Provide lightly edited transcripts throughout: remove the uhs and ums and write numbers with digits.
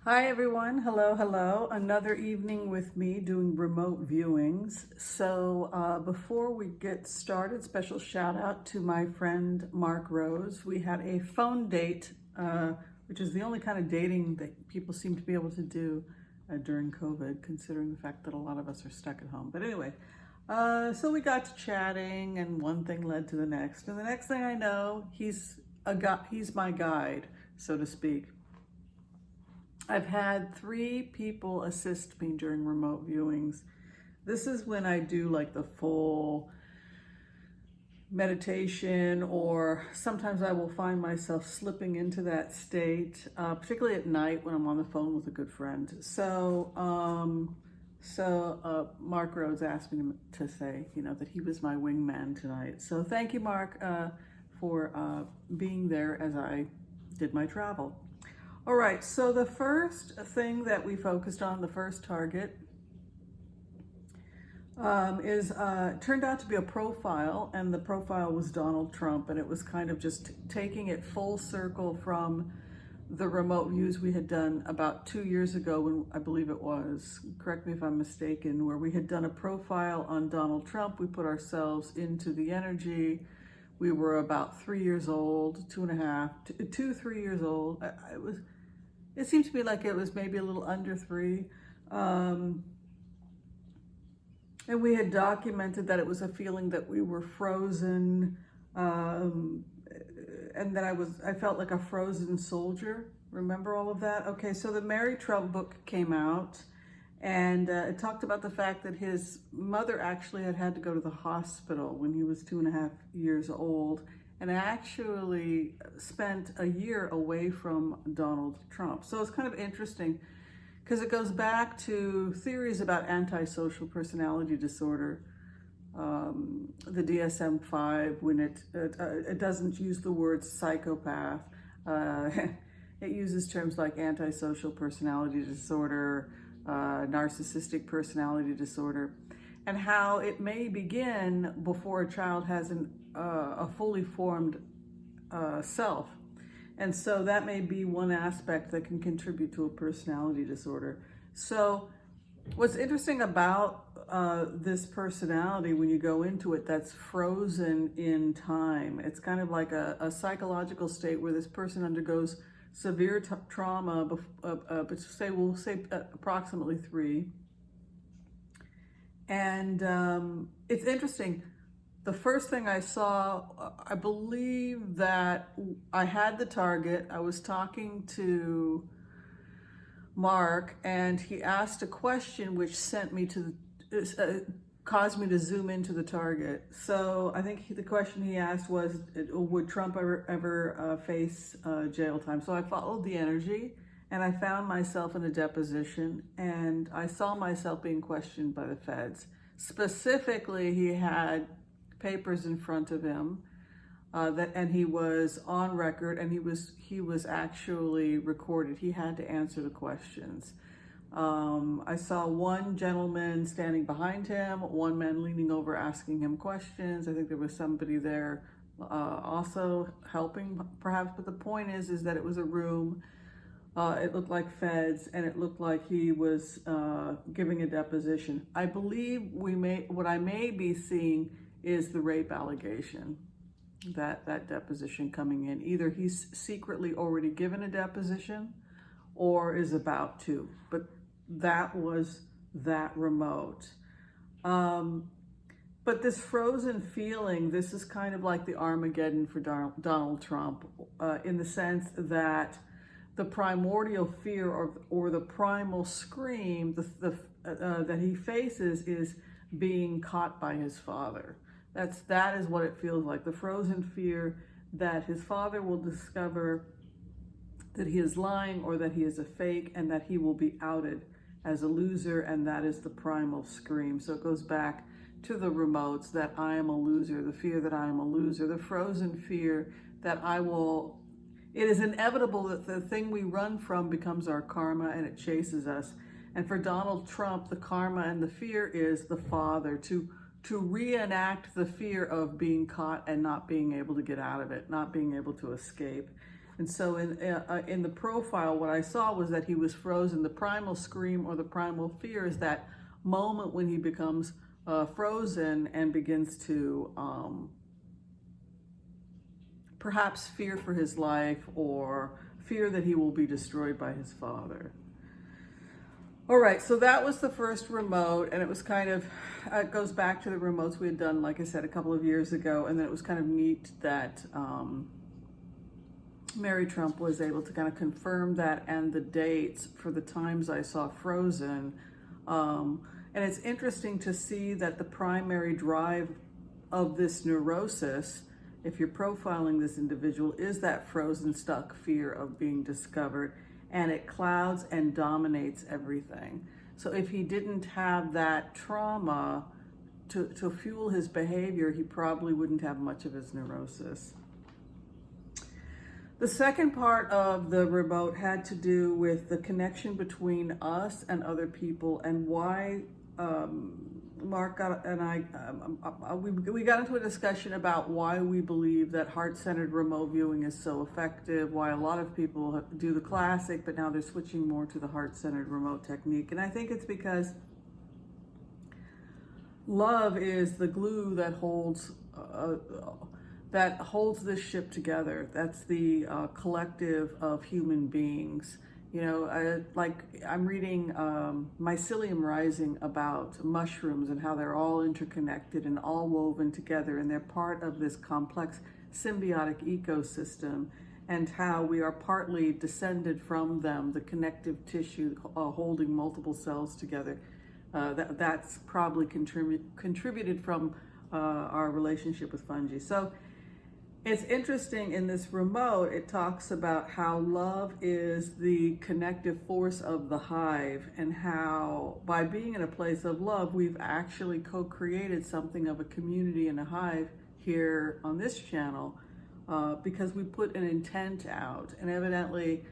Hi everyone, hello. Another evening with me doing remote viewings. So before we get started, special shout out to my friend Mark Rose. We had a phone date, which is the only kind of dating that people seem to be able to do during COVID, considering the fact that a lot of us are stuck at home. But anyway, so we got to chatting and one thing led to the next. And the next thing I know, he's my guide, so to speak. I've had 3 people assist me during remote viewings. This is when I do like the full meditation, or sometimes I will find myself slipping into that state, particularly at night when I'm on the phone with a good friend. So Mark Rhodes asked me to say, that he was my wingman tonight. So thank you, Mark, for being there as I did my travel. All right, so the first thing that we focused on, the first target, turned out to be a profile, and the profile was Donald Trump, and it was kind of just taking it full circle from the remote views we had done about 2 years ago, when I believe it was, correct me if I'm mistaken, where we had done a profile on Donald Trump. We put ourselves into the energy. We were about 3 years old, 3 years old. It seemed to me like it was maybe a little under 3. And we had documented that it was a feeling that we were frozen, and that I felt like a frozen soldier. Remember all of that? Okay, so the Mary Trump book came out, and it talked about the fact that his mother actually had to go to the hospital when he was 2.5 years old, and actually spent a year away from Donald Trump. So it's kind of interesting because it goes back to theories about antisocial personality disorder, the DSM-5, when it doesn't use the word psychopath. It uses terms like antisocial personality disorder, narcissistic personality disorder, and how it may begin before a child has a fully formed self. And so that may be one aspect that can contribute to a personality disorder. So what's interesting about this personality, when you go into it, that's frozen in time. It's kind of like a psychological state where this person undergoes severe trauma, we'll say approximately 3. And it's interesting. The first thing I saw, I believe that I had the target. I was talking to Mark, and he asked a question which sent me to caused me to zoom into the target. So I think the question he asked was, would Trump ever face jail time? So I followed the energy, and I found myself in a deposition, and I saw myself being questioned by the feds. Specifically, he had papers in front of him, and he was on record, and he was actually recorded. He had to answer the questions. I saw one gentleman standing behind him, one man leaning over asking him questions. I think there was somebody there also helping, perhaps. But the point is that it was a room. It looked like feds, and it looked like he was giving a deposition. I believe what I may be seeing is the rape allegation, that deposition coming in. Either he's secretly already given a deposition or is about to, but that was that remote. But this frozen feeling, this is kind of like the Armageddon for Donald Trump, in the sense that the primordial fear or the primal scream that he faces is being caught by his father. That is what it feels like. The frozen fear that his father will discover that he is lying, or that he is a fake, and that he will be outed as a loser, and that is the primal scream. So it goes back to the remotes, that I am a loser, the fear that I am a loser, the frozen fear that it is inevitable that the thing we run from becomes our karma, and it chases us. And for Donald Trump, the karma and the fear is the father, to reenact the fear of being caught and not being able to get out of it, not being able to escape. And so in the profile, what I saw was that he was frozen. The primal scream or the primal fear is that moment when he becomes frozen and begins to perhaps fear for his life or fear that he will be destroyed by his father. All right, so that was the first remote, and it was kind of, it goes back to the remotes we had done, like I said, a couple of years ago, and then it was kind of neat that Mary Trump was able to kind of confirm that and the dates for the times I saw frozen. And it's interesting to see that the primary drive of this neurosis, if you're profiling this individual, is that frozen, stuck fear of being discovered, and it clouds and dominates everything. So if he didn't have that trauma to fuel his behavior, he probably wouldn't have much of his neurosis. The second part of the remote had to do with the connection between us and other people, and why Mark and I, we got into a discussion about why we believe that heart-centered remote viewing is so effective, why a lot of people do the classic, but now they're switching more to the heart-centered remote technique. And I think it's because love is the glue that holds this ship together. That's the collective of human beings. You know, I'm reading Mycelium Rising about mushrooms and how they're all interconnected and all woven together, and they're part of this complex symbiotic ecosystem, and how we are partly descended from them, the connective tissue holding multiple cells together. That's probably contributed from our relationship with fungi. So it's interesting, in this remote, it talks about how love is the connective force of the hive, and how by being in a place of love, we've actually co-created something of a community and a hive here on this channel, because we put an intent out. And evidently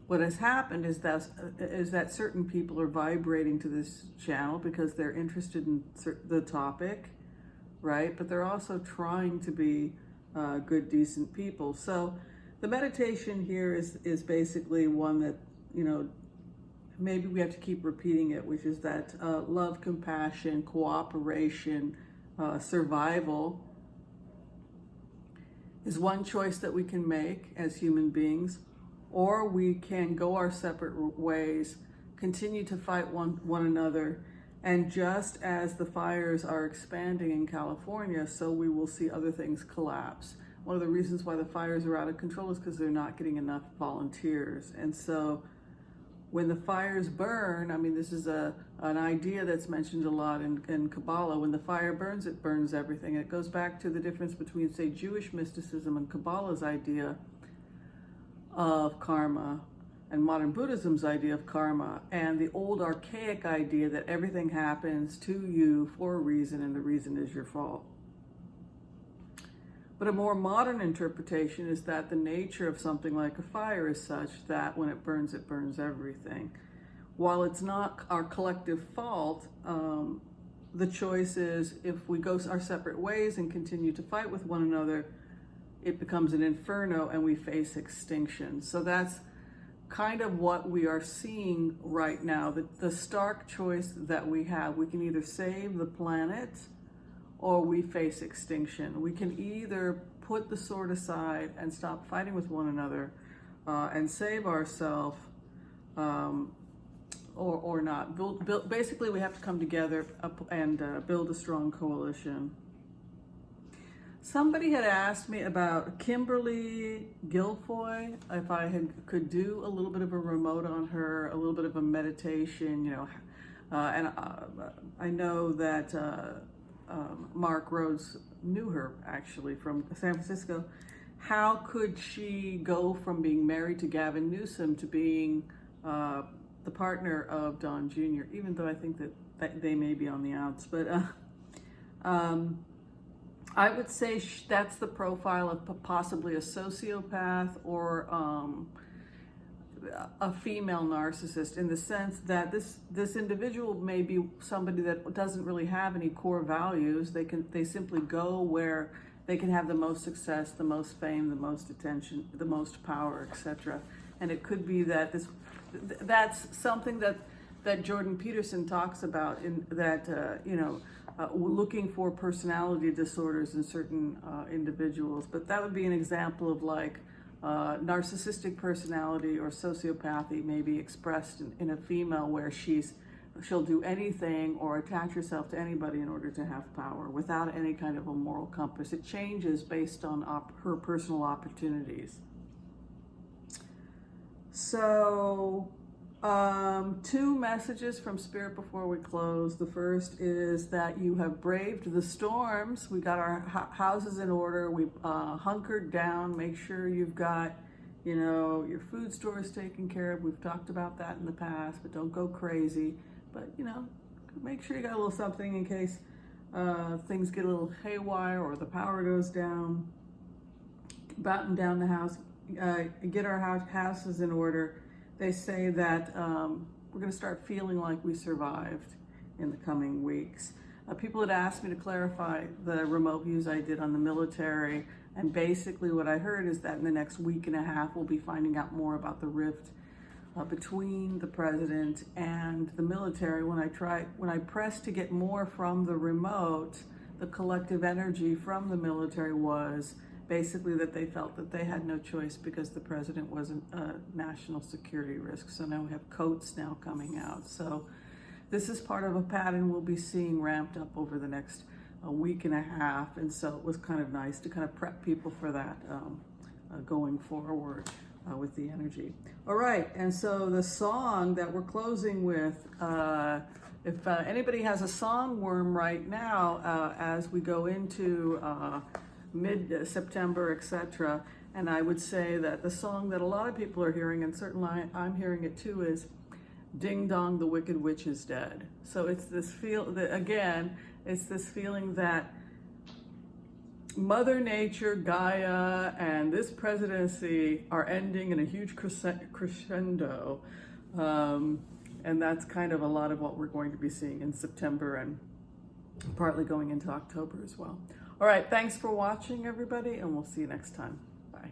what has happened is that certain people are vibrating to this channel because they're interested in the topic, right? But they're also trying to be good, decent people. So the meditation here is basically one that, you know, maybe we have to keep repeating it, which is that love, compassion, cooperation, survival is one choice that we can make as human beings, or we can go our separate ways, continue to fight one another. And just as the fires are expanding in California, so we will see other things collapse. One of the reasons why the fires are out of control is because they're not getting enough volunteers. And so when the fires burn, I mean, this is an idea that's mentioned a lot in Kabbalah. When the fire burns, it burns everything. It goes back to the difference between, say, Jewish mysticism and Kabbalah's idea of karma, and modern Buddhism's idea of karma, and the old archaic idea that everything happens to you for a reason, and the reason is your fault. But a more modern interpretation is that the nature of something like a fire is such that when it burns everything. While it's not our collective fault, the choice is, if we go our separate ways and continue to fight with one another, it becomes an inferno and we face extinction. So that's kind of what we are seeing right now, the stark choice that we have. We can either save the planet or we face extinction. We can either put the sword aside and stop fighting with one another and save ourselves, or not. Basically, we have to come together and build a strong coalition. Somebody had asked me about Kimberly Guilfoyle, if I could do a little bit of a remote on her, a little bit of a meditation, you know, and I know that Mark Rhodes knew her actually from San Francisco. How could she go from being married to Gavin Newsom to being the partner of Don Jr., even though I think that they may be on the outs, but I would say that's the profile of possibly a sociopath or a female narcissist, in the sense that this individual may be somebody that doesn't really have any core values. They simply go where they can have the most success, the most fame, the most attention, the most power, etc. And it could be that that's something that Jordan Peterson talks about, in that looking for personality disorders in certain individuals. But that would be an example of like narcissistic personality or sociopathy, maybe expressed in a female, where she'll do anything or attach herself to anybody in order to have power without any kind of a moral compass. It changes based on her personal opportunities. So, 2 messages from Spirit before we close. The first is that you have braved the storms. We got our houses in order. We've hunkered down. Make sure you've got, your food stores taken care of. We've talked about that in the past, but don't go crazy. But, make sure you got a little something in case things get a little haywire or the power goes down. Batten down the house. Get our houses in order. They say that we're going to start feeling like we survived in the coming weeks. People had asked me to clarify the remote views I did on the military, and basically what I heard is that in the next week and a half we'll be finding out more about the rift between the president and the military. When I pressed to get more from the remote, the collective energy from the military was basically that they felt that they had no choice because the president wasn't a national security risk. So now we have coats now coming out. So this is part of a pattern we'll be seeing ramped up over the next week and a half. And so it was kind of nice to kind of prep people for that going forward with the energy. All right, and so the song that we're closing with, if anybody has a song worm right now as we go into mid-September, etc. And I would say that the song that a lot of people are hearing, and certainly I'm hearing it too, is Ding Dong, the Wicked Witch is Dead. So it's this it's this feeling that Mother Nature, Gaia, and this presidency are ending in a huge crescendo. And that's kind of a lot of what we're going to be seeing in September and partly going into October as well. All right, thanks for watching, everybody, and we'll see you next time. Bye.